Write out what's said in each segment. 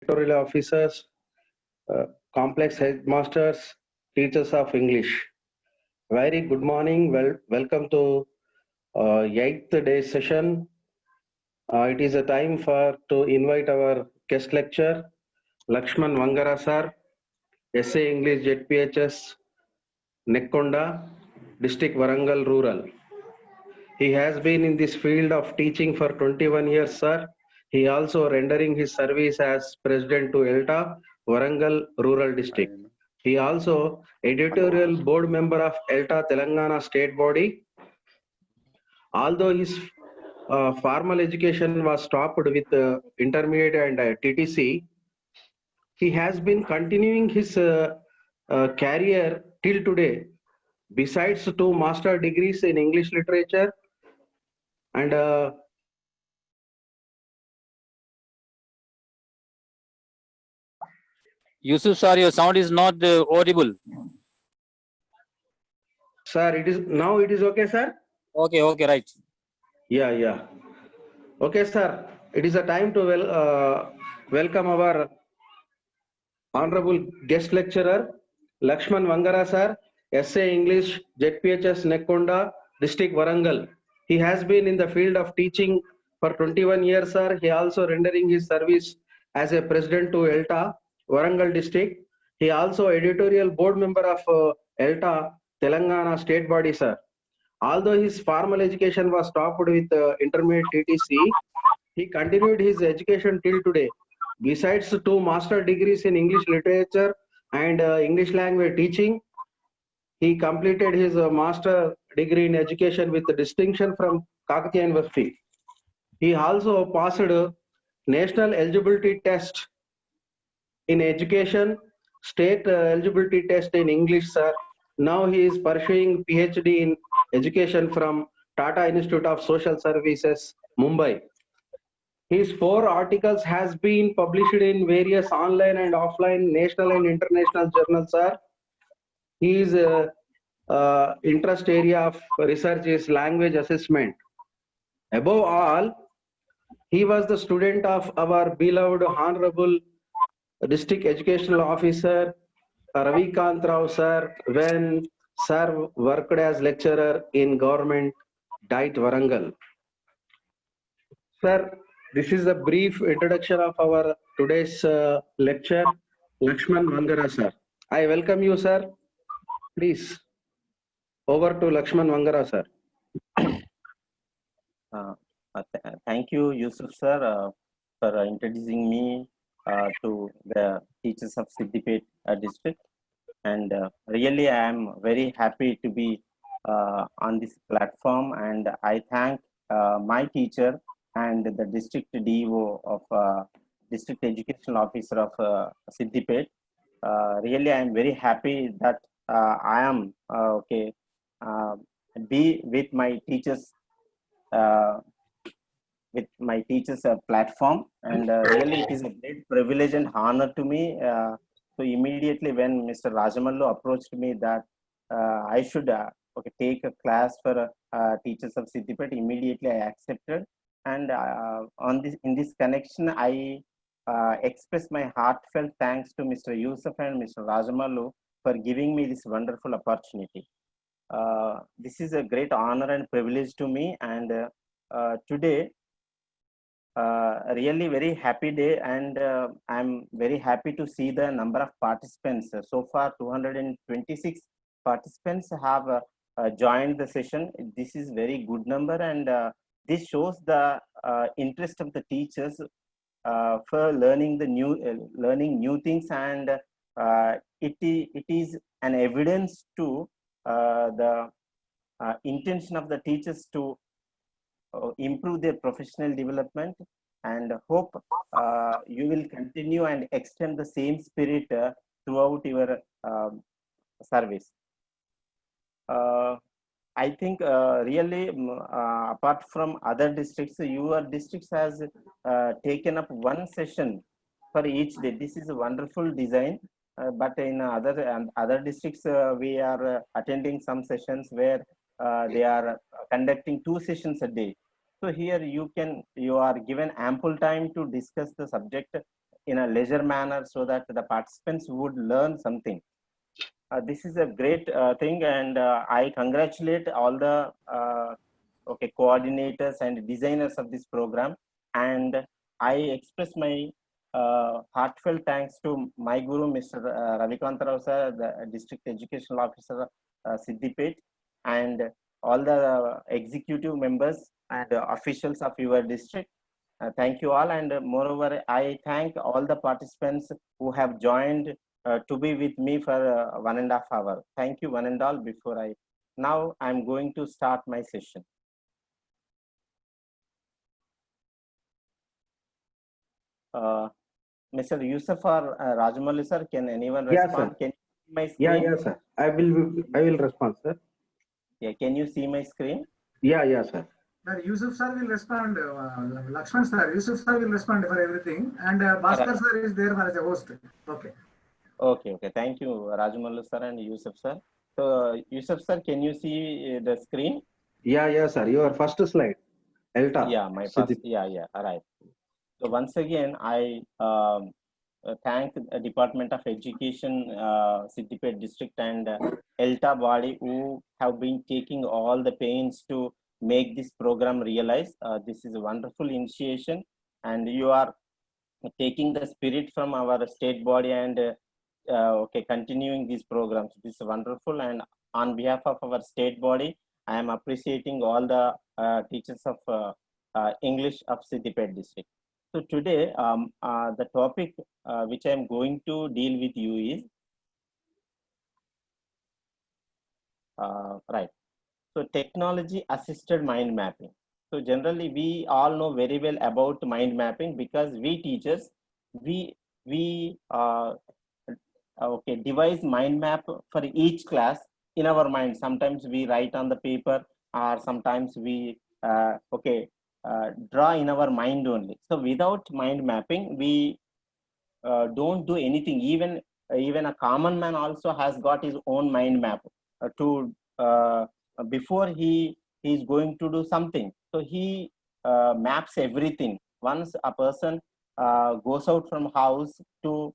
Sectorial officers, complex headmasters, teachers of English. Very good morning. Welcome to 8th day session. It is a time to invite our guest lecturer, Lakshman Vangara sir, SA English ZPHS, Nekkonda, District Warangal Rural. He has been in this field of teaching for 21 years, sir. He also rendering his service as president to ELTA, Warangal Rural District. He also editorial board member of ELTA Telangana state body. Although his formal education was stopped with intermediate and TTC, he has been continuing his career till today. Besides two master degrees in English literature and Yusuf sir, your sound is not audible. sir, it is okay, sir. Okay, right. Yeah. Okay, sir. It is a time to welcome our honorable guest lecturer, Lakshman Vangara sir, SA English, ZPHS Nekkonda, District Warangal. He has been in the field of teaching for 21 years, sir. He also rendering his service as a president to ELTA, Warangal District. He also editorial board member of ELTA, Telangana state body, sir. Although his formal education was stopped with intermediate TTC, he continued his education till today. Besides two master degrees in English literature and English language teaching, he completed his master degree in education with distinction from Kakatiya University. He also passed a national eligibility test in education, state eligibility test in English, sir. Now he is pursuing PhD in education from Tata Institute of Social Services, Mumbai. His 4 articles has been published in various online and offline national and international journals, sir. His interest area of research is language assessment. Above all, he was the student of our beloved Honorable District Educational Officer Ravikant Rao sir when sir worked as lecturer in government diet Warangal. Sir, this is a brief introduction of our today's lecture, Lakshman Vangara sir. I welcome you, sir. Please, over to Lakshman Vangara sir. Thank you, Yusuf sir, for introducing me to the teachers of Siddipet district. And really, I am very happy to be on this platform. And I thank my teacher and the district DO of District Educational Officer of Siddipet. Really, I am very happy that I am be with my teachers platform, and really it is a great privilege and honor to me. So immediately when Mr. Rajamallu approached me that I should take a class for teachers of Siddipet, immediately I accepted. And in this connection, I express my heartfelt thanks to Mr. Yusuf and Mr. Rajamallu for giving me this wonderful opportunity. This is a great honor and privilege to me, and today really very happy day, and I'm very happy to see the number of participants. So far 226 participants have joined the session. This is very good number, and this shows the interest of the teachers for learning the new things, and it is an evidence to the intention of the teachers to improve their professional development, and hope you will continue and extend the same spirit throughout your service. I think really apart from other districts, your districts has taken up one session for each day. This is a wonderful design, but in other districts we are attending some sessions where they are conducting 2 sessions a day. So here you are given ample time to discuss the subject in a leisure manner so that the participants would learn something. This is a great thing, and I congratulate all the coordinators and designers of this program, and I express my heartfelt thanks to my guru, Mr. Ravikant Rao sir, the District Educational Officer, Siddipet, and all the executive members and officials of your district. Thank you all, and moreover, I thank all the participants who have joined to be with me for 1.5 hours. Thank you one and all. Now I'm going to start my session. Mr. Yusuf or Rajamouli sir, can anyone respond? Yeah, sir. Can you see my screen? Yeah, sir. I will respond, sir. Yeah, can you see my screen? Yeah, sir. Yusuf sir will respond. Lakshman sir, Yusuf sir will respond for everything, and Bhaskar sir is there as a host. Okay. Okay. Thank you, Rajamouli sir and Yusuf sir. So, Yusuf sir, can you see the screen? Yeah, sir. Your first slide. ELTA. Yeah, my first. Yeah. Right. So once again, I thank the Department of Education, Siddipet District, and ELTA body who have been taking all the pains to make this program realize. This is a wonderful initiation, and you are taking the spirit from our state body and continuing these programs. This is wonderful, and on behalf of our state body, I am appreciating all the teachers of English of Siddipet District. So today, the topic which I am going to deal with you is right. So technology assisted mind mapping. So generally, we all know very well about mind mapping because we teachers, we devise mind map for each class in our mind. Sometimes we write on the paper, or sometimes we draw in our mind only. So without mind mapping, we don't do anything. Even a common man also has got his own mind map to before he is going to do something. So he maps everything. Once a person goes out from house to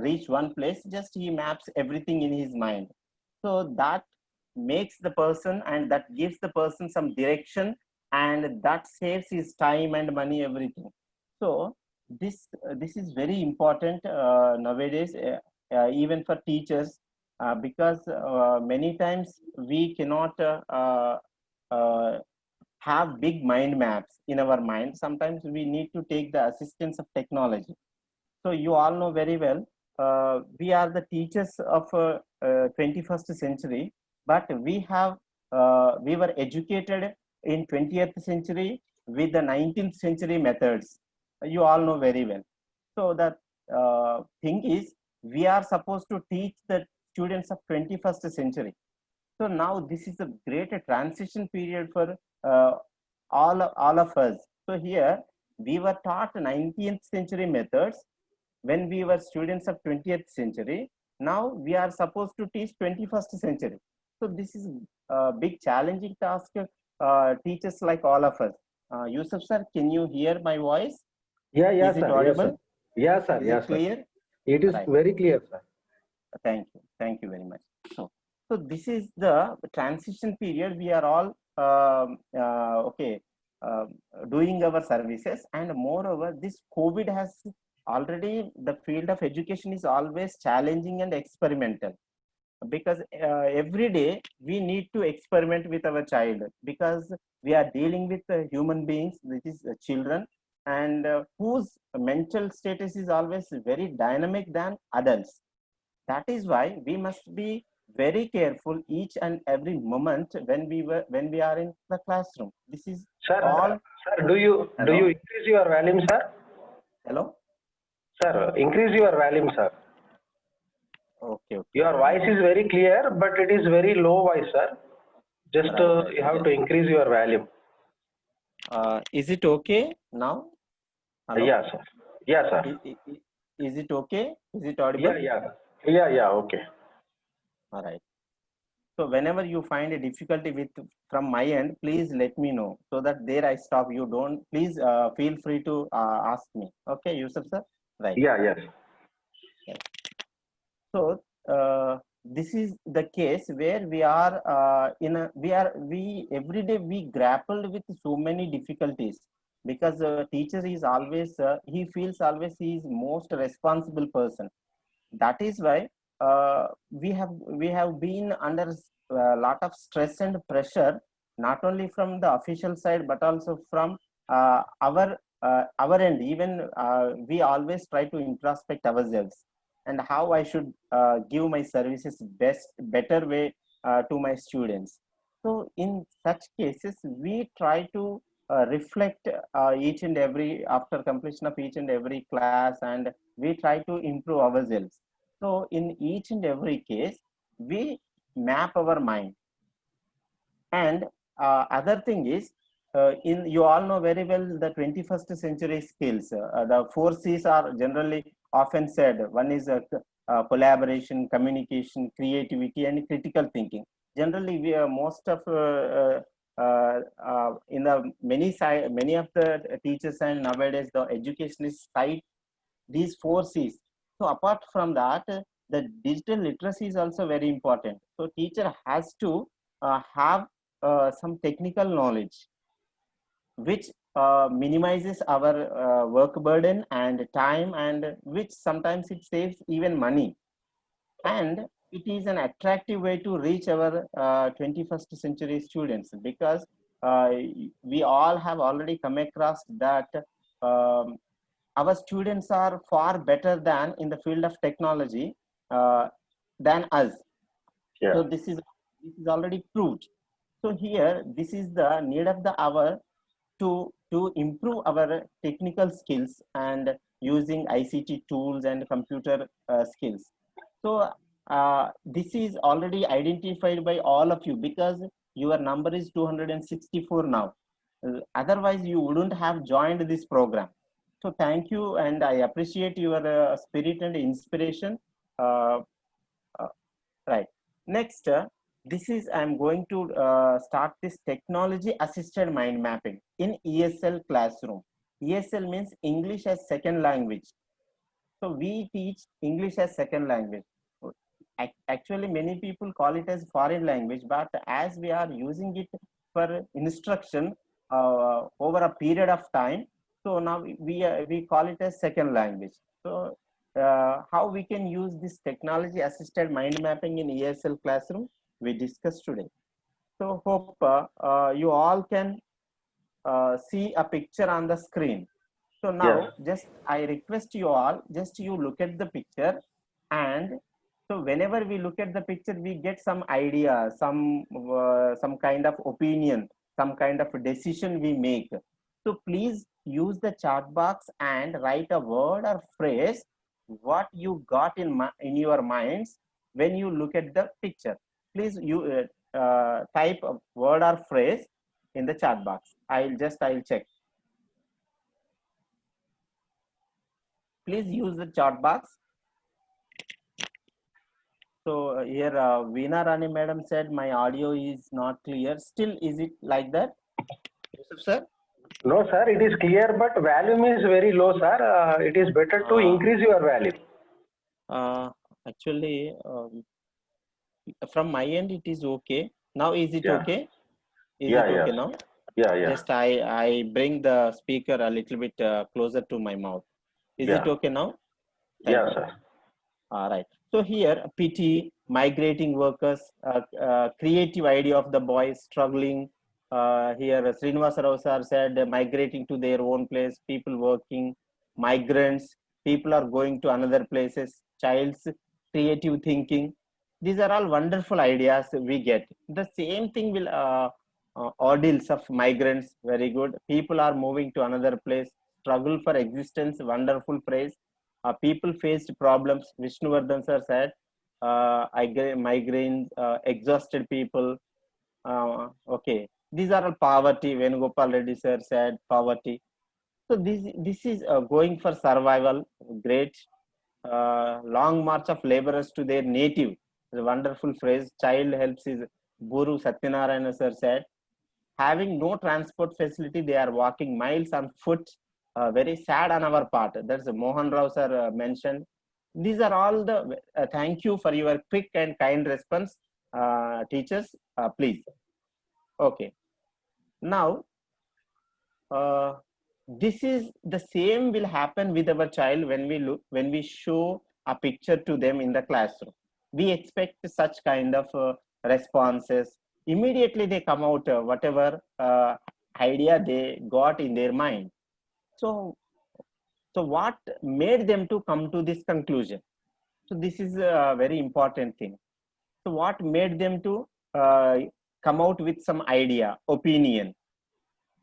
reach one place, just he maps everything in his mind. So that makes the person, and that gives the person some direction, and that saves his time and money, everything. So this is very important nowadays, even for teachers, because many times we cannot have big mind maps in our mind. Sometimes we need to take the assistance of technology. So you all know very well, we are the teachers of 21st century, but we were educated in 20th century with the 19th century methods. You all know very well. So the thing is, we are supposed to teach the students of 21st century. So now this is a great transition period for all of us. So here we were taught 19th century methods when we were students of 20th century. Now we are supposed to teach 21st century. So this is a big challenging task. Teachers like all of us. Yusuf sir, can you hear my voice? Yeah, Is it sir. audible? Yes, sir. Is Yes, it sir. clear? It is Right. very clear, sir. Thank you very much. So this is the transition period. We are all doing our services, and moreover, this COVID has already, the field of education is always challenging and experimental, because every day we need to experiment with our child, because we are dealing with human beings, which is children, and whose mental status is always very dynamic than adults. That is why we must be very careful each and every moment when we are in the classroom. This is Sir, all. sir, do you increase your volume, sir? Hello. Sir, increase your volume, sir. Okay. Your voice is very clear, but it is very low voice, sir. Just Right. you have to increase your volume. Is it okay now? Hello? Yeah, sir. Yeah, sir. Is it okay? Is it audible? Yeah. Okay. All right. So whenever you find a difficulty from my end, please let me know, so that there I stop. You don't, please feel free to ask me. Okay, Yusuf sir? right? Yeah, yes. So this is the case where we are we every day we grappled with so many difficulties, because teacher is always he feels always he is most responsible person. That is why we have been under a lot of stress and pressure, not only from the official side but also from our end. Even we always try to introspect ourselves and how I should give my services better way to my students. So in such cases we try to reflect each and every after completion of each and every class, and we try to improve ourselves. So in each and every case, we map our mind. And other thing is, in you all know very well the 21st century skills. The four C's are generally often said. One is collaboration, communication, creativity, and critical thinking. Generally, we are most of in the many of the teachers and nowadays the educationists cite these four C's. So apart from that, the digital literacy is also very important. So teacher has to have some technical knowledge, which minimizes our work burden and time, and which sometimes it saves even money. And it is an attractive way to reach our 21st century students, because we all have already come across that um, our students are far better than in the field of technology than us. Yeah. So this is already proved. So here this is the need of the hour to improve our technical skills and using ICT tools and computer skills. So this is already identified by all of you, because your number is 264 now. Otherwise you wouldn't have joined this program. So thank you, and I appreciate your spirit and inspiration. Uh, right. Next, this is I'm going to start this technology assisted mind mapping in ESL classroom. ESL means English as second language. So we teach English as second language. Actually, many people call it as foreign language, but as we are using it for instruction over a period of time, so now we call it as second language. So how we can use this technology assisted mind mapping in ESL classroom, we discussed today. So hope you all can see a picture on the screen. So now just I request you all, just you look at the picture, and so whenever we look at the picture, we get some idea, some kind of opinion, some kind of decision we make. So please use the chat box and write a word or phrase what you got in your minds when you look at the picture. Please you type a word or phrase in the chat box. I'll check. Please use the chat box. So here Veena Rani madam said my audio is not clear. Still, is it like that, Yusuf sir? No, sir, it is clear, but volume is very low, sir. It is better to increase your volume. Actually, from my end it is okay. Now is it okay? Is it okay now? Yeah. Just I bring the speaker a little bit closer to my mouth. Is it okay now? Thank you. sir. All right. So here, PT, migrating workers, creative idea of the boys struggling. Here, Srinivasa Rao sir said migrating to their own place, people working, migrants, people are going to another places, child's creative thinking. These are all wonderful ideas we get. The same thing will ordeals of migrants, very good. People are moving to another place, struggle for existence, wonderful phrase. People faced problems. Vishnuvardhan sir said, migraines, exhausted people. Okay, these are all poverty. Venugopal Reddy sir said poverty. So this is going for survival. Great. Long march of laborers to their native. The wonderful phrase. Child helps is Guru Satyanarayana sir said. Having no transport facility, they are walking miles on foot very sad on our part. That's Mohan Rao sir mentioned. These are all the thank you for your quick and kind response, teachers. Please. Okay. Now, this is the same will happen with our child when we show a picture to them in the classroom. We expect such kind of responses. Immediately they come out whatever idea they got in their mind. So what made them to come to this conclusion? So this is a very important thing. So what made them to come out with some idea, opinion?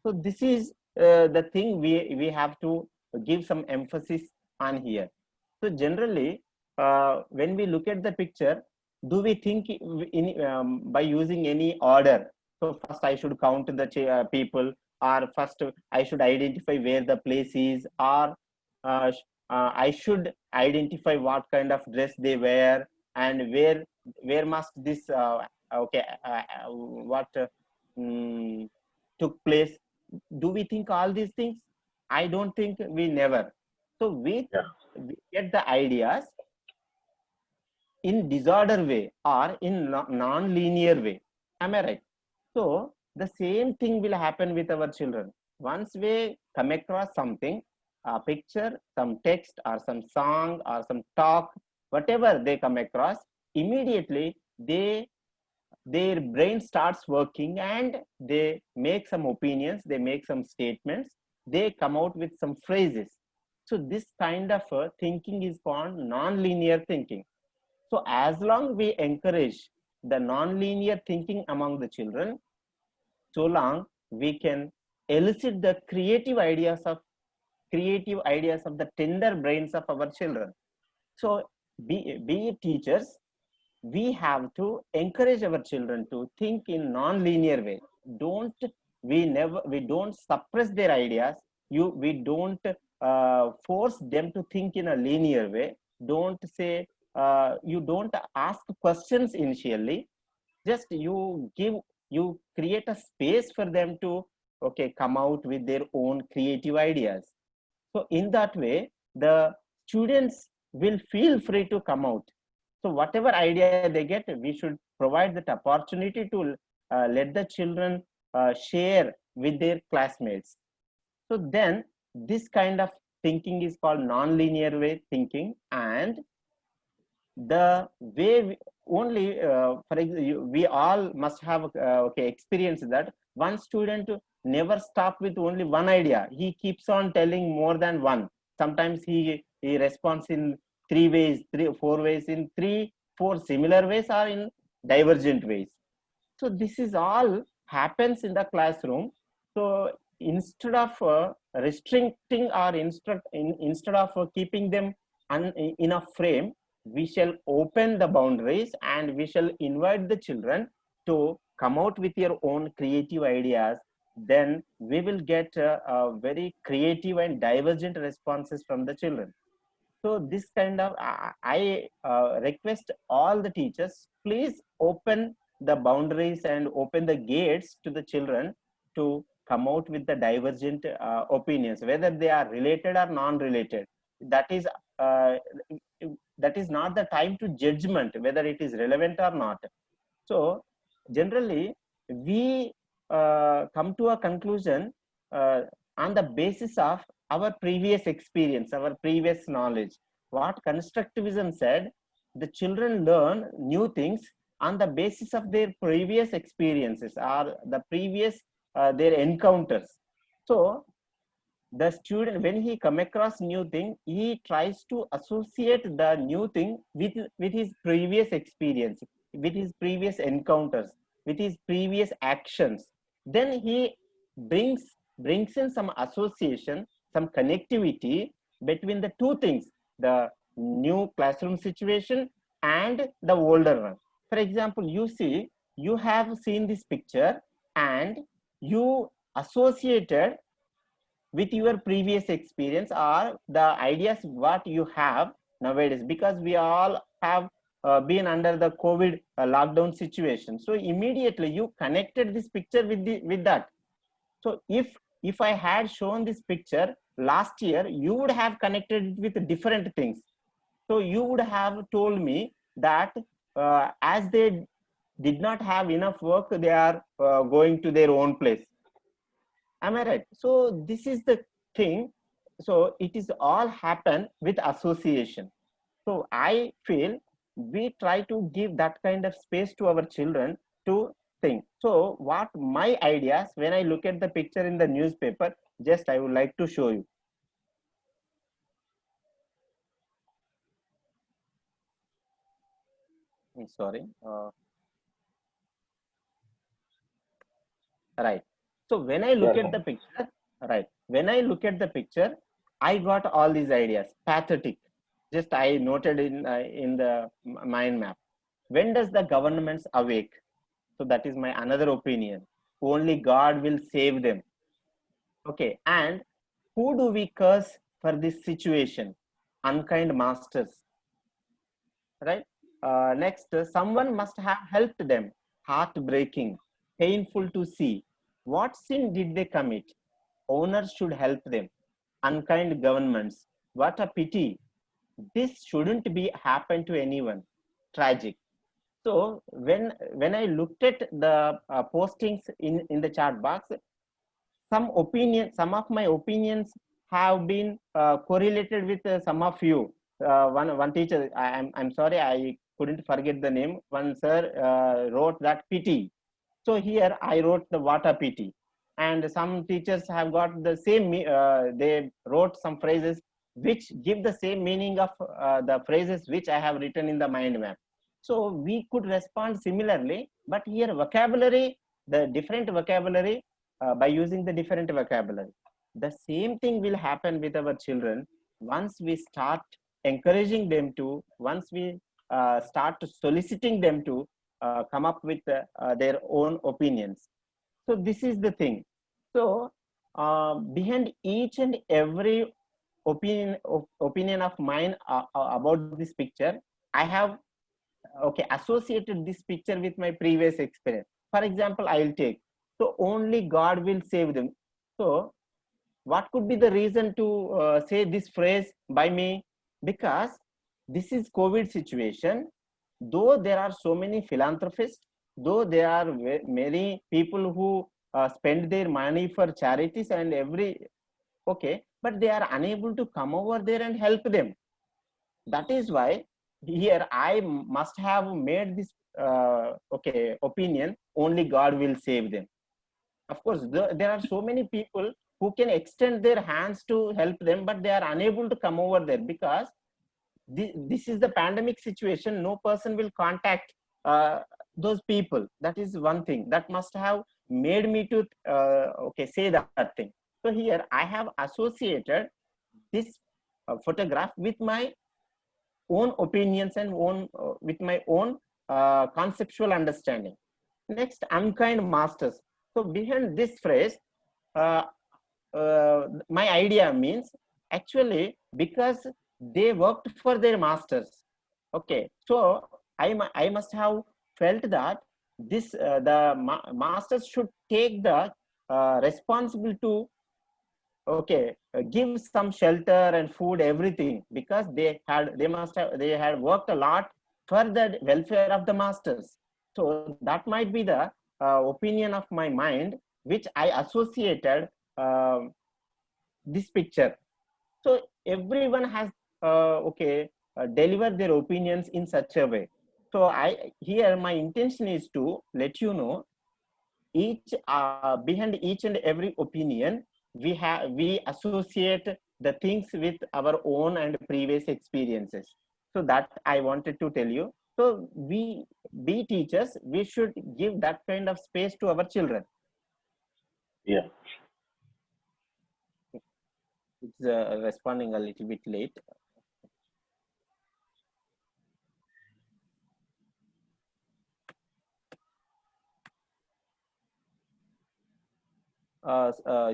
So this is the thing we have to give some emphasis on here. So generally, when we look at the picture, do we think by using any order? So first I should count the people, or first I should identify where the place is, or I should identify what kind of dress they wear, and where must this took place. Do we think all these things? I don't think we never. So we get the ideas in disorder way or in non-linear way. Am I right? So the same thing will happen with our children. Once we come across something, a picture, some text, or some song, or some talk, whatever they come across, immediately their brain starts working and they make some opinions, they make some statements, they come out with some phrases. So this kind of thinking is called non-linear thinking. So as long we encourage the non-linear thinking among the children, so long we can elicit the creative ideas of the tender brains of our children. So be teachers, we have to encourage our children to think in non-linear way. We don't suppress their ideas. We don't force them to think in a linear way. Don't say, you don't ask questions initially. Just you create a space for them to come out with their own creative ideas. So in that way, the students will feel free to come out. So whatever idea they get, we should provide that opportunity to let the children share with their classmates. So then this kind of thinking is called non-linear way thinking. And the way for example, we all must have experience that one student never stop with only one idea. He keeps on telling more than one. Sometimes he responds in 3 ways, 3 or 4 ways, in 3-4 similar ways, or in divergent ways. So this is all happens in the classroom. So instead of restricting or instead of keeping them in a frame, we shall open the boundaries and we shall invite the children to come out with your own creative ideas. Then we will get very creative and divergent responses from the children. So this kind of, I request all the teachers, please open the boundaries and open the gates to the children to come out with the divergent opinions, whether they are related or non-related. That is not the time to judgment whether it is relevant or not. So generally we come to a conclusion on the basis of our previous experience, our previous knowledge. What constructivism said, the children learn new things on the basis of their previous experiences or the previous their encounters. So the student, when he come across new thing, he tries to associate the new thing with his previous experience, with his previous encounters, with his previous actions. Then he brings in some association, some connectivity between the two things, the new classroom situation and the older one. For example, you have seen this picture and you associated with your previous experience or the ideas what you have nowadays, because we all have been under the COVID lockdown situation. So immediately you connected this picture with that. So if I had shown this picture last year you would have connected it with different things. So you would have told me that as they did not have enough work, they are going to their own place. Am I right? So this is the thing. So it is all happen with association. So I feel we try to give that kind of space to our children to think. So what my ideas, when I look at the picture in the newspaper, just I would like to show you. I'm sorry. Right. So when I look Yes, at the picture, right, when I look at the picture, I got all these ideas. Pathetic. Just I noted in the mind map. When does the governments awake? So that is my another opinion. Only God will save them. Okay. And who do we curse for this situation? Unkind masters. Right. Next, someone must have helped them. Heartbreaking, painful to see. What sin did they commit? Owners should help them. Unkind governments. What a pity. This shouldn't be happen to anyone. Tragic. So when I looked at the postings in the chat box, some of my opinions have been correlated with some of you. One teacher, I'm sorry, I couldn't forget the name. One sir wrote that pity. So here I wrote the water pity, and some teachers have got the same. They wrote some phrases which give the same meaning of the phrases which I have written in the mind map. So we could respond similarly, but here vocabulary, the different vocabulary, by using the different vocabulary. The same thing will happen with our children once we start encouraging them to, once we start soliciting them to come up with their own opinions. So this is the thing. So behind each and every opinion of mine about this picture, I have associated this picture with my previous experience. For example, I'll take, so only God will save them. So what could be the reason to say this phrase by me? Because this is COVID situation. Though there are so many philanthropists, though there are many people who spend their money for charities and but they are unable to come over there and help them. That is why here I must have made this opinion, only God will save them. Of course, there are so many people who can extend their hands to help them, but they are unable to come over there because this is the pandemic situation. No person will contact those people. That is one thing that must have made me to say that thing. So here I have associated this photograph with my own opinions and with my own conceptual understanding. Next, unkind masters. So behind this phrase, my idea means actually because they worked for their masters. Okay, so I must have felt that this masters should take the responsibility to give some shelter and food, everything, because they had worked a lot for the welfare of the masters. So that might be the opinion of my mind which I associated this picture. So everyone has delivered their opinions in such a way. So here my intention is to let you know each behind each and every opinion we associate the things with our own and previous experiences. So that I wanted to tell you. So we be teachers, we should give that kind of space to our children. Yeah. It's responding a little bit late.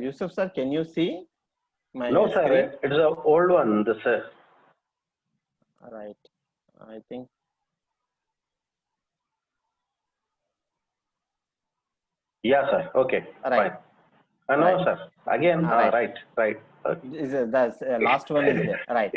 Yusuf sir, can you see my No, screen? sir. It's an old one. Right. I think. Yeah, sir. Okay. Right. Fine. No, Right. sir. Again, Right. right. The last one is there, right?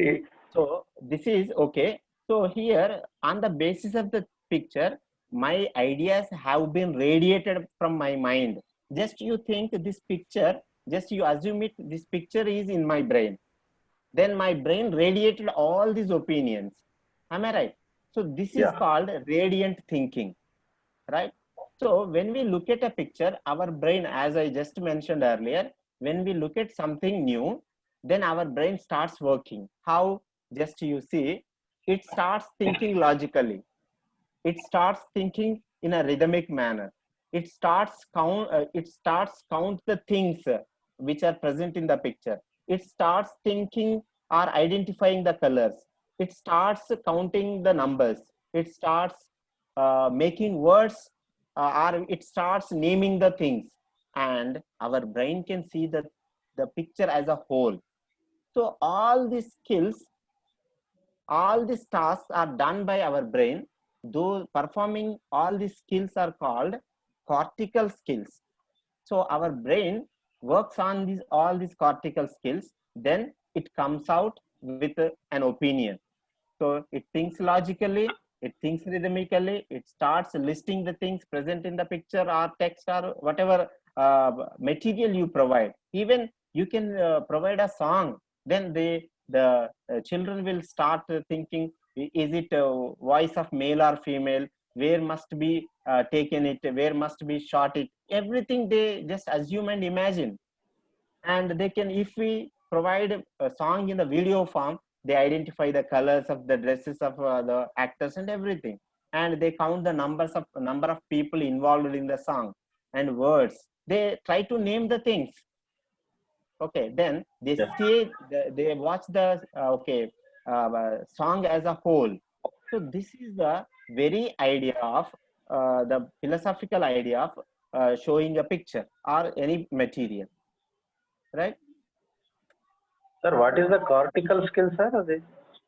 So this is okay. So here, on the basis of the picture, my ideas have been radiated from my mind. Just you think this picture, just you assume it, this picture is in my brain. Then my brain radiated all these opinions. Am I right? So this is Yeah. called radiant thinking, right? So when we look at a picture, our brain, as I just mentioned earlier, when we look at something new, then our brain starts working. How? Just you see, it starts thinking logically. It starts thinking in a rhythmic manner. It starts count the things which are present in the picture. It starts thinking or identifying the colors. It starts counting the numbers. It starts making words, or it starts naming the things, and our brain can see the picture as a whole. So all these skills, all these tasks are done by our brain. Though performing all these skills are called cortical skills. So our brain works on these all these cortical skills, then it comes out with an opinion. So it thinks logically, it thinks rhythmically, it starts listing the things present in the picture or text or whatever material you provide. Even you can provide a song, then the children will start thinking, is it a voice of male or female? Where must be taken it? Where must be shot it? Everything they just assume and imagine. And they can, if we provide a song in the video form, they identify the colors of the dresses of the actors and everything, and they count the number of people involved in the song and words. They try to name the things. Okay, then they Yeah. say they watch the song as a whole. So this is the very idea of the philosophical idea of showing a picture or any material, right? Sir, what is the cortical skill, sir?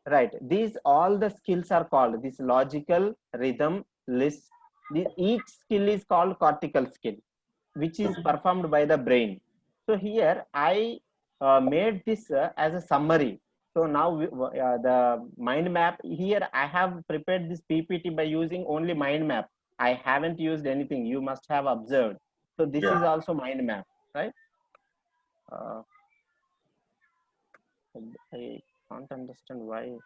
Right. These all the skills are called this logical, rhythm, list. Each skill is called cortical skill, which is performed by the brain. So here I made this as a summary. So now the mind map here, I have prepared this PPT by using only mind map. I haven't used anything. You must have observed. So this is Yeah. also mind map, right? I can't understand why.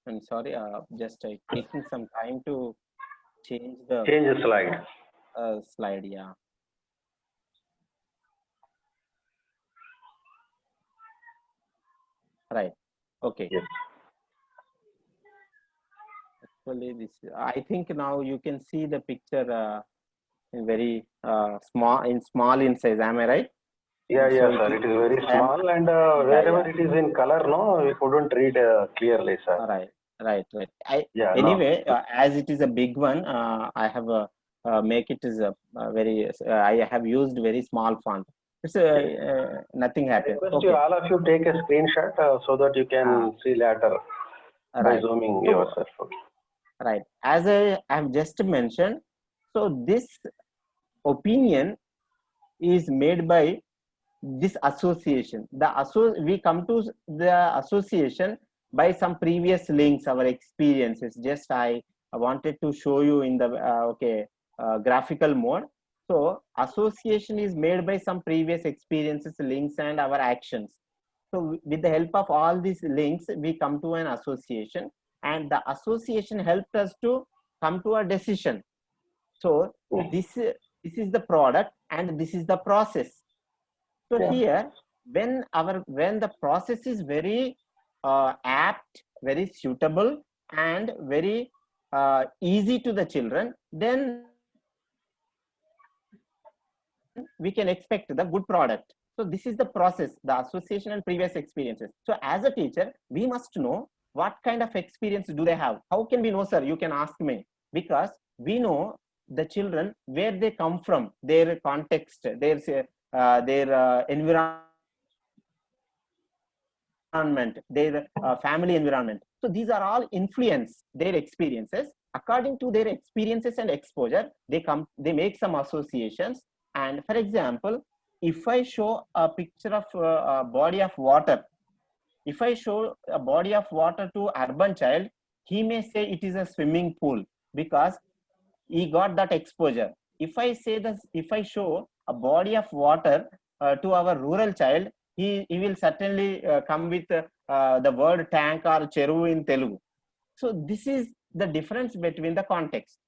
I'm sorry, just taking some time to change the Change the slide. slide. Yeah, right. Okay. Yes. Actually, this I think now you can see the picture in very small in size. Am I right? Yeah, So sir. It is very I am, small, and yeah, wherever yeah. it is in color, no, we couldn't read clearly, sir. Right, right. Yeah, no. Anyway, as it is a big one, I have make it is a very. I have used very small font. It's nothing I happened. request you, Okay. all of you, take a screenshot so that you Uh, can see later by right. zooming So yourself. Okay. right, as I have just mentioned, so this opinion is made by this association. We come to the association by some previous links, our experiences. Just I wanted to show you in the graphical mode. So association is made by some previous experiences, links, and our actions. So with the help of all these links, we come to an association, and the association helped us to come to a decision. So this is the product, and this is the process. So Yeah. here, when the process is very apt, very suitable, and very easy to the children, then we can expect the good product. So this is the process, the association and previous experiences. So as a teacher, we must know what kind of experience do they have. How can we know, sir? You can ask me, because we know the children where they come from, their context, their environment, their family environment. So these are all influence their experiences, according to their experiences and exposure, they make some associations. And for example, if I show a picture of a body of water, if I show a body of water to urban child, he may say it is a swimming pool because he got that exposure. If I say this, if I show a body of water to our rural child, he will certainly come with the word tank or cheruvu in Telugu. So this is the difference between the context.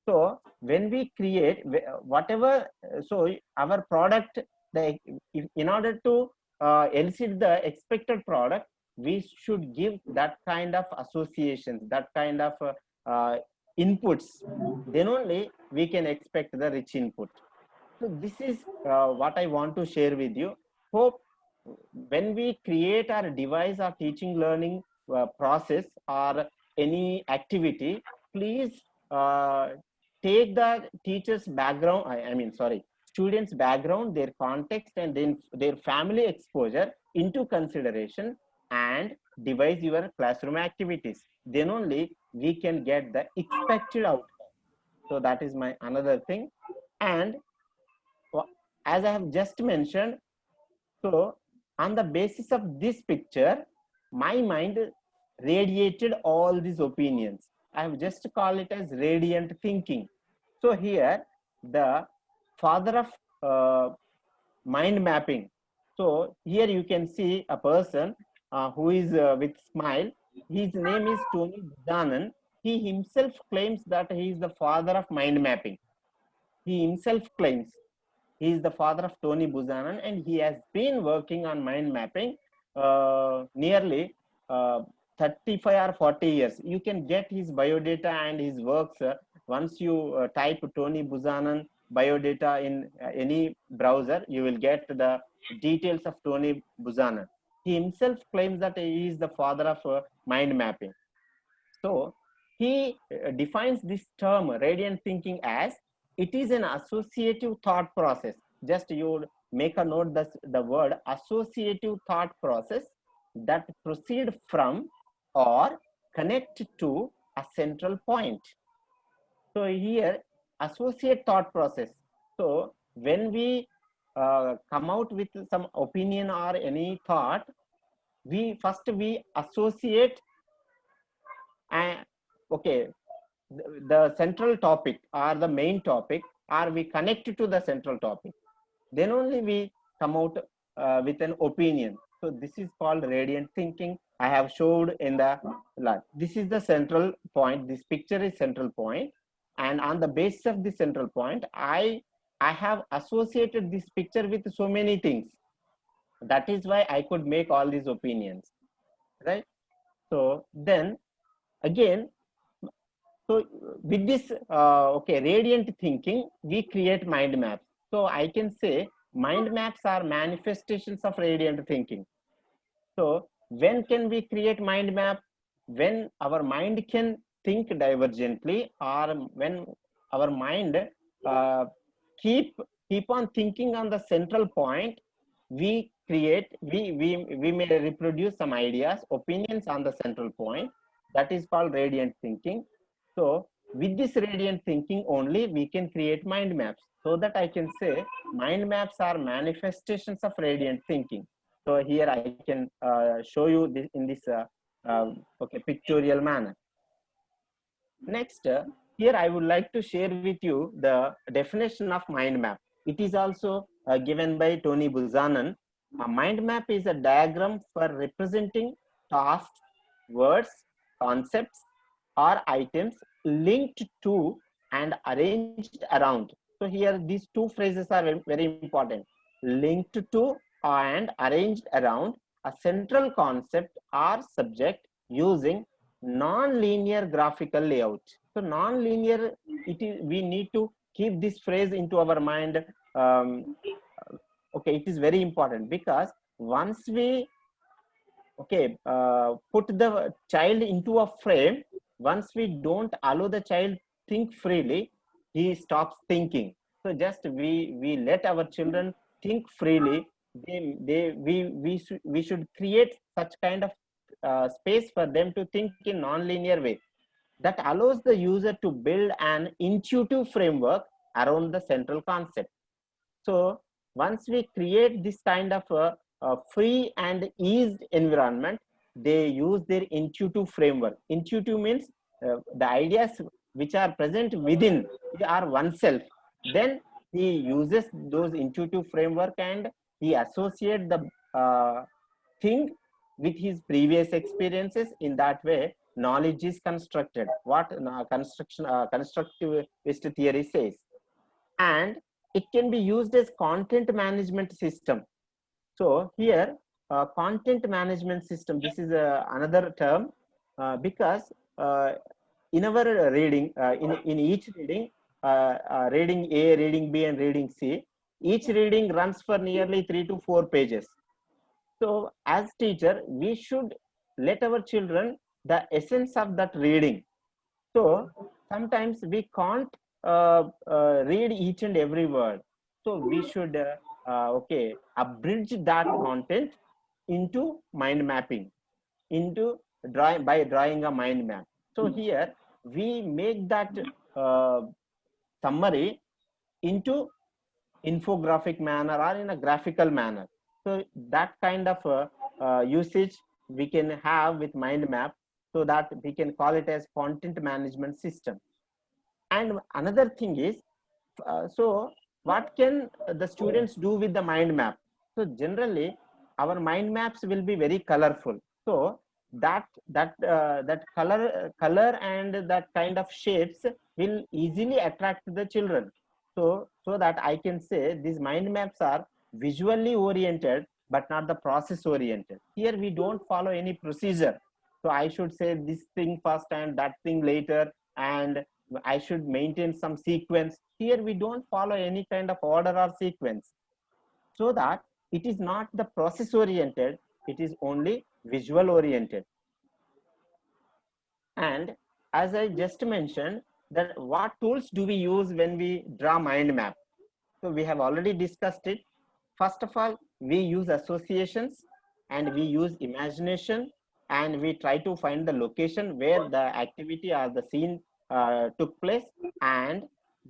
So when we create whatever, so our product, in order to elicit the expected product, we should give that kind of associations, that kind of inputs. Then only we can expect the rich input. So this is what I want to share with you. Hope when we create our device or teaching learning process or any activity, please take the teacher's background, students' background, their context, and then their family exposure into consideration and devise your classroom activities. Then only we can get the expected outcome. So that is my another thing. And as I have just mentioned, so on the basis of this picture, my mind radiated all these opinions. I have just called it as radiant thinking. So here, the father of mind mapping. So here you can see a person who is with smile. His name is Tony Buchanan. He himself claims that he is the father of mind mapping. He himself claims he is the father of Tony Buchanan, and he has been working on mind mapping nearly 35 or 40 years. You can get his biodata and his works once you type Tony Buchanan biodata in any browser. You will get the details of Tony Buchanan. He himself claims that he is the father of mind mapping. So he defines this term radiant thinking as it is an associative thought process. Just you make a note that the word associative thought process that proceed from or connect to a central point. So here associate thought process. So when we come out with some opinion or any thought, we associate and okay, the central topic or the main topic, or we connect to the central topic. Then only we come out with an opinion. So this is called radiant thinking. I have showed in the lab. This is the central point. This picture is central point, and on the basis of the central point, I have associated this picture with so many things. That is why I could make all these opinions, right? So then again, so with this radiant thinking, we create mind maps. So I can say mind maps are manifestations of radiant thinking. So when can we create mind map? When our mind can think divergently, or when our mind keep on thinking on the central point, we may reproduce some ideas, opinions on the central point. That is called radiant thinking. So with this radiant thinking only, we can create mind maps. So that I can say mind maps are manifestations of radiant thinking. So here I can show you this in this pictorial manner. Next, here I would like to share with you the definition of mind map. It is also given by Tony Buchanan. A mind map is a diagram for representing tasks, words, concepts, or items linked to and arranged around. So here these two phrases are very important. Linked to and arranged around a central concept or subject using non-linear graphical layout. So non-linear, we need to keep this phrase into our mind. It is very important, because once we put the child into a frame, once we don't allow the child think freely, he stops thinking. So just we let our children think freely. We should create such kind of space for them to think in non-linear way. that allows the user to build an intuitive framework around the central concept. So once we create this kind of a free and eased environment, they use their intuitive framework. Intuitive means the ideas which are present within are oneself. Then he uses those intuitive framework and he associate the thing with his previous experiences. In that way, knowledge is constructed. What constructivist theory says. And it can be used as content management system. So here, content management system, this is another term because in our reading, in each reading, reading A, reading B, and reading C, each reading runs for nearly 3 to 4 pages. So as teacher, we should let our children the essence of that reading. So sometimes we can't read each and every word. So we should abridge that content into mind mapping, into by drawing a mind map. So here we make that summary into infographic manner or in a graphical manner. So that kind of usage we can have with mind map, so that we can call it as content management system. And another thing is, so what can the students do with the mind map? So generally our mind maps will be very colorful. So that color and that kind of shapes will easily attract the children. So that I can say these mind maps are visually oriented but not the process oriented. Here we don't follow any procedure. So I should say this thing first and that thing later, and I should maintain some sequence. Here we don't follow any kind of order or sequence. So that it is not the process oriented, it is only visual oriented. And as I just mentioned, that what tools do we use when we draw mind map? So we have already discussed it. First of all, we use associations and we use imagination, and we try to find the location where the activity or the scene took place, and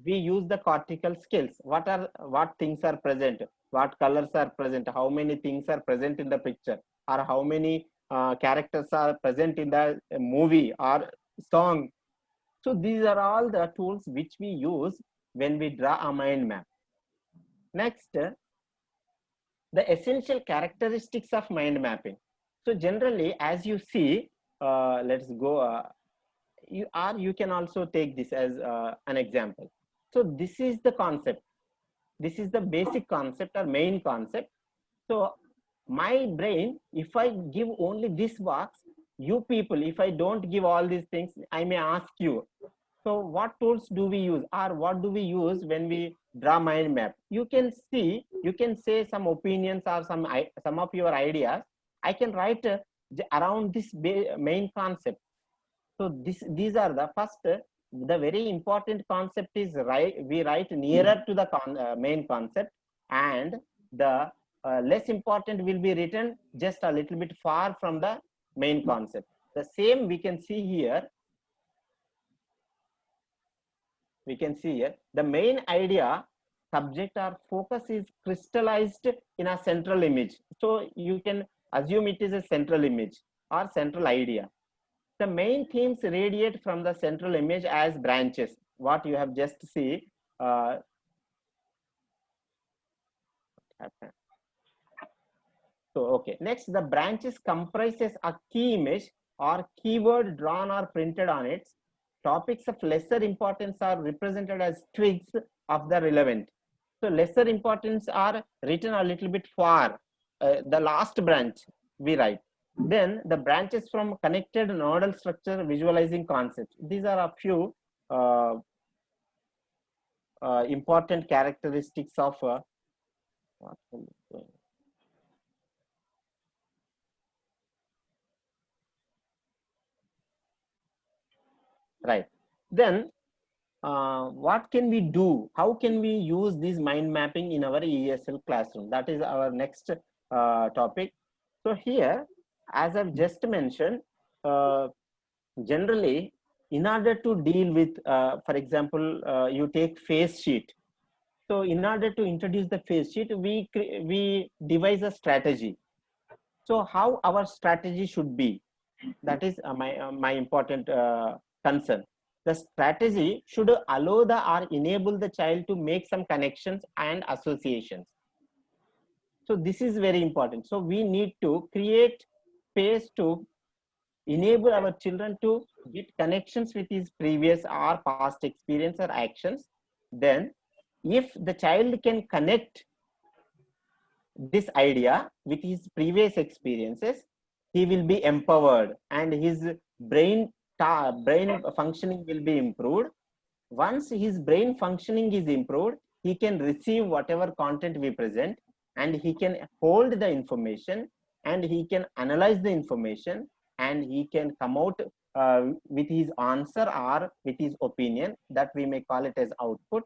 we use the cortical skills. What things are present, what colors are present, how many things are present in the picture, or how many characters are present in the movie or song. So these are all the tools which we use when we draw a mind map. Next, the essential characteristics of mind mapping. So generally, as you see, let's go, you can also take this as an example. So this is the concept. This is the basic concept or main concept. So my brain, if I give only this box, you people, if I don't give all these things, I may ask you, so what tools do we use, or what do we use when we draw mind map? You can see, you can say some opinions or some of your ideas. I can write around this main concept. So these are the first, the very important concept is we write nearer to the main concept, and the less important will be written just a little bit far from the main concept. The same we can see here. We can see here the main idea, subject or focus is crystallized in a central image. So you can assume it is a central image or central idea. The main themes radiate from the central image as branches. What you have just seen. So okay, next the branches comprises a key image or keyword drawn or printed on it. Topics of lesser importance are represented as twigs of the relevant. So lesser importance are written a little bit far. The last branch we write. Then the branches from connected nodal structure visualizing concepts. These are a few important characteristics of right. Then what can we do? How can we use this mind mapping in our ESL classroom? That is our next topic. So here, as I've just mentioned, generally in order to deal with, for example, you take face sheet. So in order to introduce the face sheet, we devise a strategy. So how our strategy should be, that is my important concern. The strategy should allow or enable the child to make some connections and associations. So this is very important. So we need to create space to enable our children to get connections with his previous or past experience or actions. Then if the child can connect this idea with his previous experiences, he will be empowered and his brain functioning will be improved. Once his brain functioning is improved, he can receive whatever content we present, and he can hold the information, and he can analyze the information, and he can come out with his answer or with his opinion, that we may call it as output.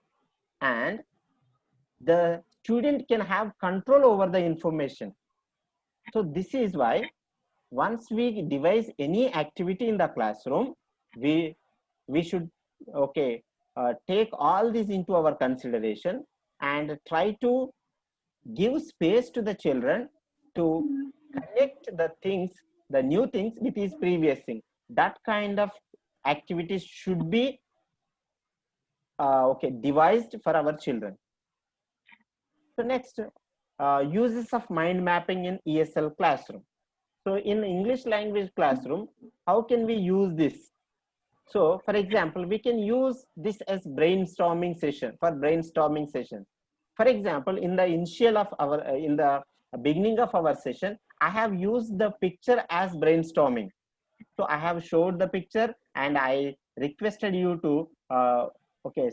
And the student can have control over the information. So this is why once we devise any activity in the classroom, we should take all this into our consideration and try to give space to the children to connect the things, the new things, with his previous thing. That kind of activities should be devised for our children. So next, uses of mind mapping in ESL classroom. So in English language classroom, how can we use this? So for example, we can use this as brainstorming session, for brainstorming session. For example, in the initial of our, in the beginning of our session, I have used the picture as brainstorming. So I have showed the picture and I requested you to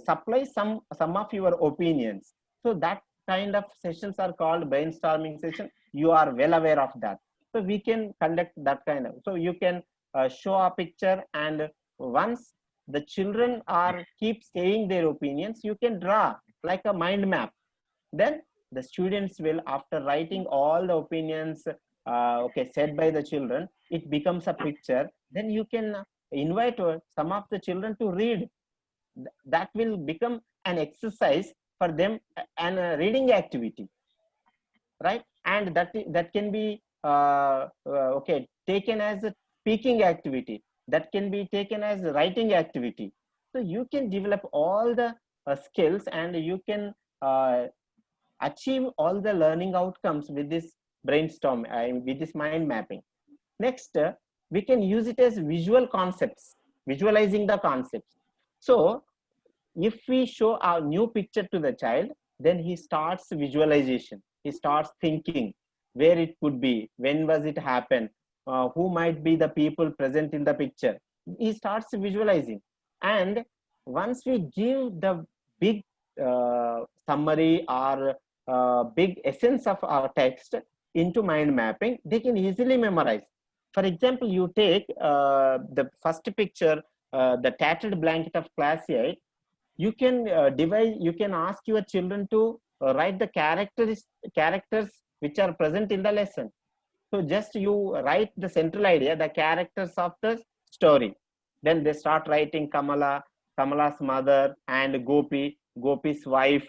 supply some of your opinions. So that kind of sessions are called brainstorming session. You are well aware of that. So we can conduct that kind of, so you can show a picture, and once the children are keep saying their opinions, you can draw like a mind map. Then the students will, after writing all the opinions said by the children, it becomes a picture. Then you can invite some of the children to read. That will become an exercise for them and a reading activity, right? And that can be taken as a speaking activity, that can be taken as a writing activity. So you can develop all the skills, and you can achieve all the learning outcomes with this brainstorm, with this mind mapping. Next, we can use it as visual concepts, visualizing the concepts. So if we show a new picture to the child, then he starts visualization. He starts thinking where it could be, when was it happen, who might be the people present in the picture. He starts visualizing. And once we give the big summary or big essence of our text into mind mapping, they can easily memorize. For example, you take the first picture, the tattered blanket of class 8. You can you can ask your children to write the characters which are present in the lesson. So just you write the central idea, the characters of the story. Then they start writing Kamala's mother, and Gopi's wife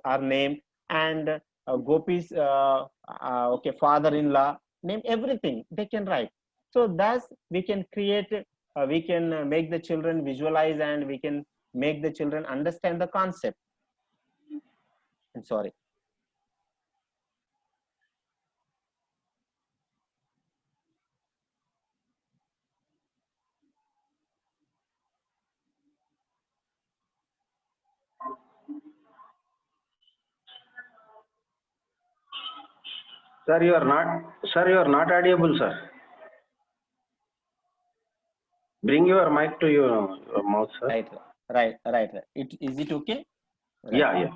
are named, and Gopi's father-in-law name, everything they can write. So thus we can create, we can make the children visualize, and we can make the children understand the concept. I'm sorry. Sir, you are not audible, sir. Bring your mic to your mouth, sir. Right. Is it okay? Right. Yeah.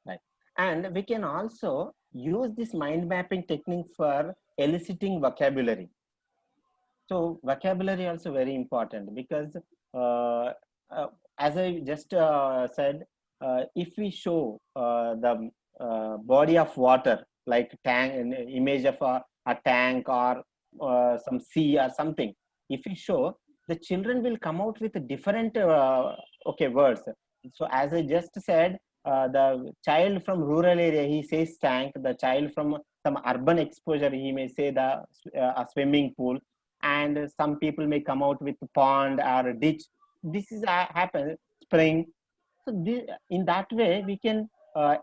Right. And we can also use this mind mapping technique for eliciting vocabulary. So vocabulary also very important, because as I just said, if we show the body of water, like tank, an image of a tank or some sea or something, if we show, the children will come out with different okay words. So as I just said, the child from rural area, he says tank. The child from some urban exposure, he may say the a swimming pool. And some people may come out with pond or ditch. This is happen spring. So in that way, we can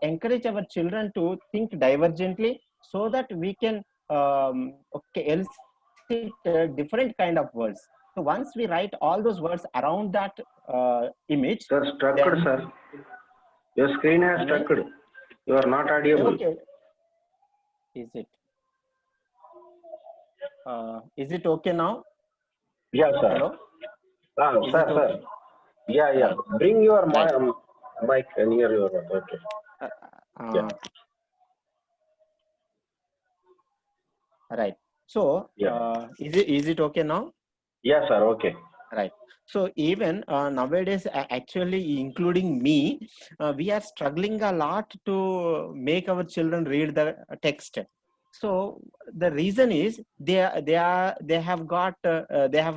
encourage our children to think divergently, so that we can okay elicit different kind of words. So once we write all those words around that image, Sir, struck, then sir. Your screen has struck. You are not audible. okay. Is it okay now? Yeah, sir. Hello? Ah, Is sir, it sir. okay? Yeah, yeah. Right. Bring your Right. mic near your mouth. Okay. Yeah. Right. So Yeah. is it okay now? Yeah, sir. Okay. Right. So even nowadays, actually, including me, we are struggling a lot to make our children read the text. So the reason is they have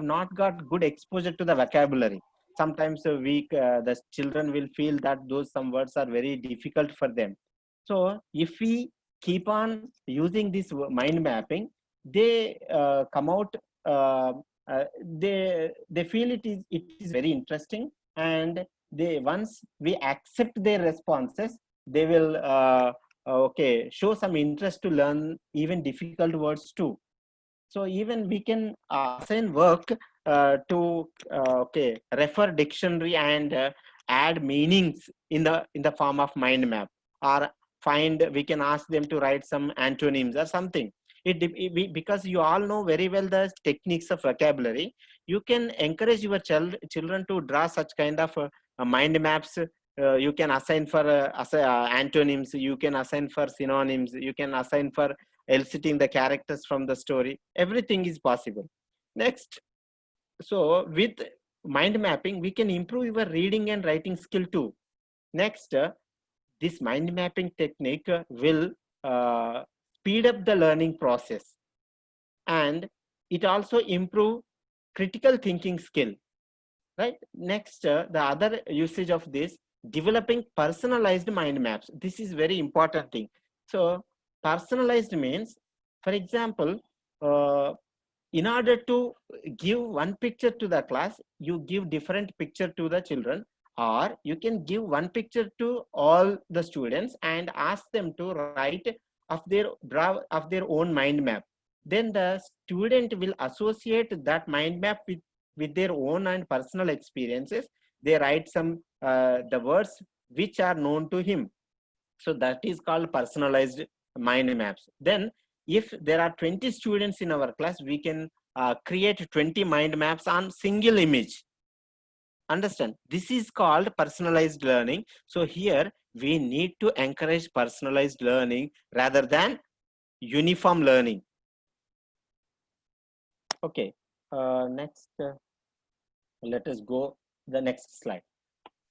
not got good exposure to the vocabulary. Sometimes the children will feel that those some words are very difficult for them. So if we keep on using this mind mapping, they come out. They feel it is very interesting, and they once we accept their responses, they will okay show some interest to learn even difficult words too. So even we can assign work to okay refer dictionary and add meanings in the form of mind map, or we can ask them to write some antonyms or something. Because you all know very well the techniques of vocabulary, you can encourage your children to draw such kind of mind maps. You can assign for antonyms, you can assign for synonyms, you can assign for eliciting the characters from the story. Everything is possible. Next, so with mind mapping, we can improve your reading and writing skill too. Next, this mind mapping technique will speed up the learning process, and it also improve critical thinking skill. Right. Next, the other usage of this, developing personalized mind maps. This is very important thing. So personalized means, for example, in order to give one picture to the class, you give different picture to the children, or you can give one picture to all the students and ask them to write of their own mind map. Then the student will associate that mind map with their own and personal experiences. They write some the words which are known to him. So that is called personalized mind maps. Then if there are 20 students in our class, we can create 20 mind maps on single image. Understand? This is called personalized learning. So here we need to encourage personalized learning rather than uniform learning. Okay, next, let us go the next slide.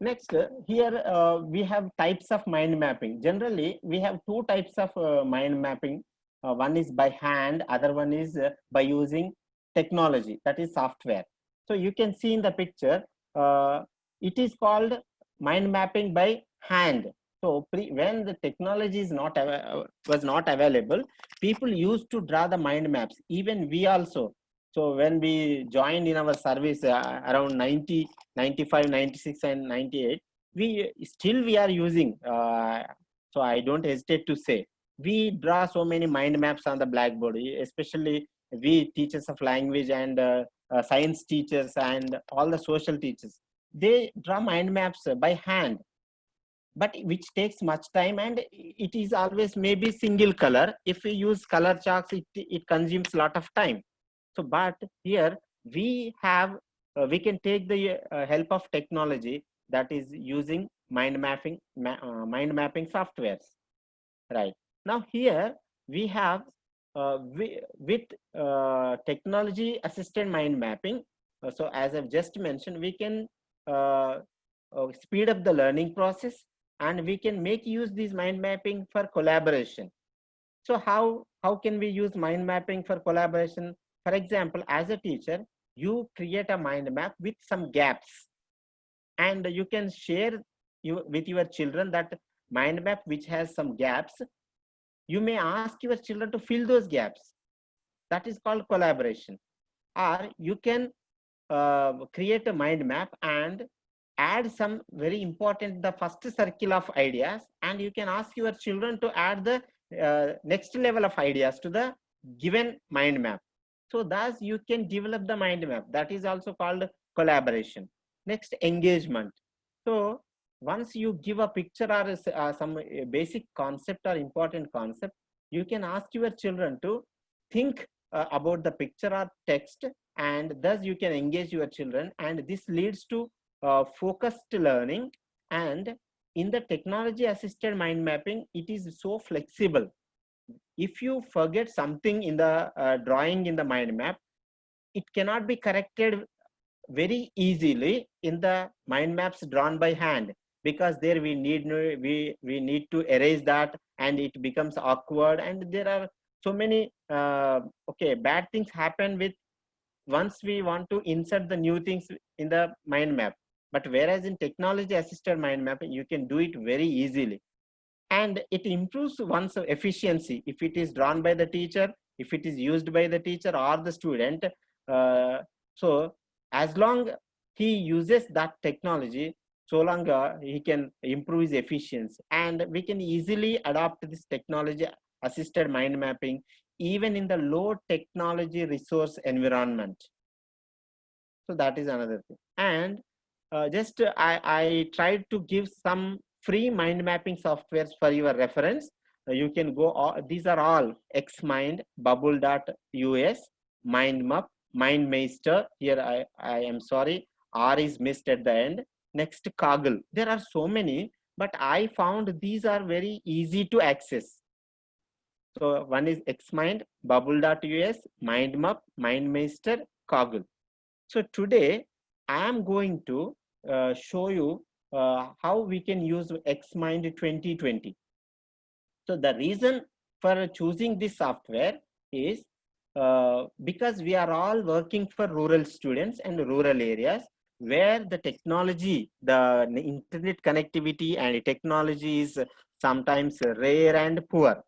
Next, here we have types of mind mapping. Generally, we have two types of mind mapping. One is by hand, other one is by using technology, that is software. So you can see in the picture, it is called mind mapping by hand. So when the technology is was not available, people used to draw the mind maps. Even we also. So when we joined in our service around 90, 95, 96 and 98, we are using, so I don't hesitate to say, we draw so many mind maps on the blackboard, especially we teachers of language and science teachers and all the social teachers. They draw mind maps by hand, but which takes much time, and it is always maybe single color. If we use color chalks, it consumes a lot of time. So, but here we have, we can take the help of technology, that is using mind mapping softwares. Right. Now here we have with technology assisted mind mapping. So as I've just mentioned, we can speed up the learning process, and we can make use this mind mapping for collaboration. So how can we use mind mapping for collaboration? For example, as a teacher, you create a mind map with some gaps, and you can share with your children that mind map which has some gaps. You may ask your children to fill those gaps. That is called collaboration. Or you can create a mind map and add some very important, the first circle of ideas, and you can ask your children to add the next level of ideas to the given mind map. So thus you can develop the mind map. That is also called collaboration. Next, engagement. So once you give a picture or some basic concept or important concept, you can ask your children to think about the picture or text, and thus you can engage your children, and this leads to focused learning. And in the technology assisted mind mapping, it is so flexible. If you forget something in the drawing in the mind map, it cannot be corrected very easily in the mind maps drawn by hand, because there we need to erase that, and it becomes awkward, and there are so many bad things happen with once we want to insert the new things in the mind map. But whereas in technology assisted mind mapping, you can do it very easily, and it improves one's efficiency if it is drawn by the teacher, if it is used by the teacher or the student. So as long he uses that technology, so long he can improve his efficiency, and we can easily adopt this technology assisted mind mapping even in the low technology resource environment. So that is another thing. And I tried to give some free mind mapping softwares for your reference. You can go, these are all XMind, Bubble.us, MindMap, MindMeister. Here I am sorry, R is missed at the end. Next, Kaggle. There are so many, but I found these are very easy to access. So one is XMind, Bubble.us, MindMap, MindMeister, Kaggle. So today I am going to show you how we can use XMind 2020. So the reason for choosing this software is because we are all working for rural students and rural areas where the technology, the internet connectivity and technology is sometimes rare and poor.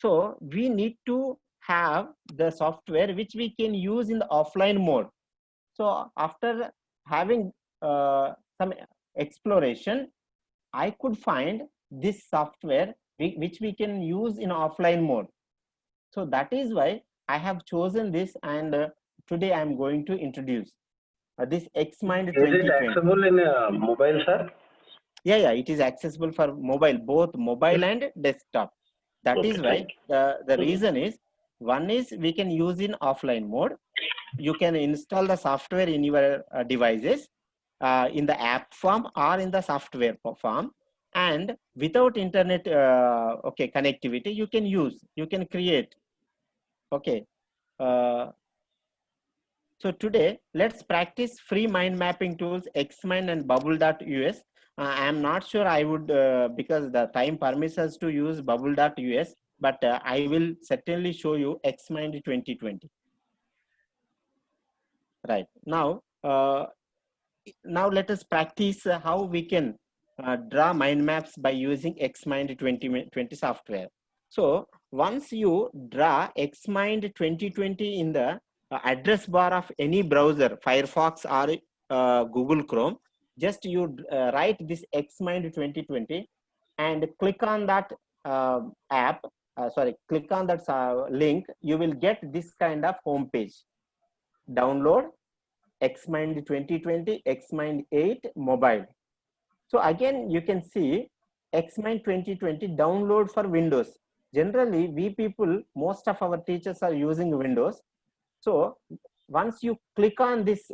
So we need to have the software which we can use in the offline mode. So after having some exploration, I could find this software which we can use in offline mode. So that is why I have chosen this, and today I am going to introduce this XMind 2020. Is it accessible in mobile, sir? Yeah, it is accessible for mobile, both mobile and desktop. That is why the reason is, one is we can use in offline mode. You can install the software in your devices in the app form or in the software form, and without internet connectivity, you can create. Okay. So today let's practice free mind mapping tools XMind and Bubble.us. I am not sure I would because the time permits us to use Bubble.us, but I will certainly show you XMind 2020. Right now, now let us practice how we can draw mind maps by using XMind 2020 software. So once you draw XMind 2020 in the address bar of any browser, Firefox or Google Chrome, just you write this XMind 2020 and click on that click on that link. You will get this kind of home page. Download XMind 2020, XMind 8 mobile. So again, you can see XMind 2020 download for Windows. Generally, we people, most of our teachers are using Windows. So once you click on this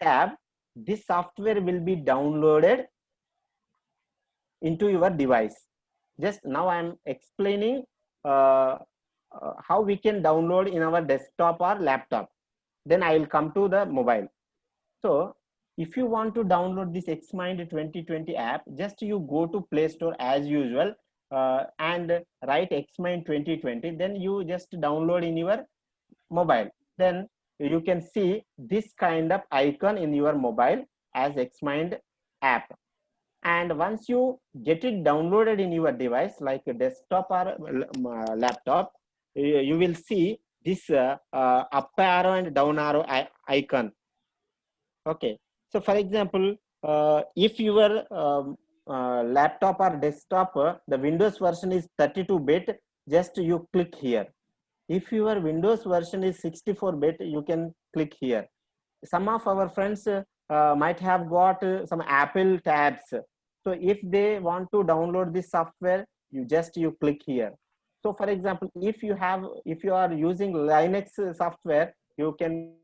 tab, this software will be downloaded into your device. Just now I am explaining how we can download in our desktop or laptop. Then I will come to the mobile. So if you want to download this XMind 2020 app, just you go to Play Store as usual and write XMind 2020. Then you just download in your mobile. Then you can see this kind of icon in your mobile as Xmind app. And once you get it downloaded in your device, like a desktop or laptop, you will see this up arrow and down arrow icon. Okay, so for example, if your laptop or desktop, the Windows version is 32-bit, just you click here. If your Windows version is 64-bit, you can click here. Some of our friends might have got some Apple tabs. So if they want to download this software, you click here. So for example, if you are using Linux software, you can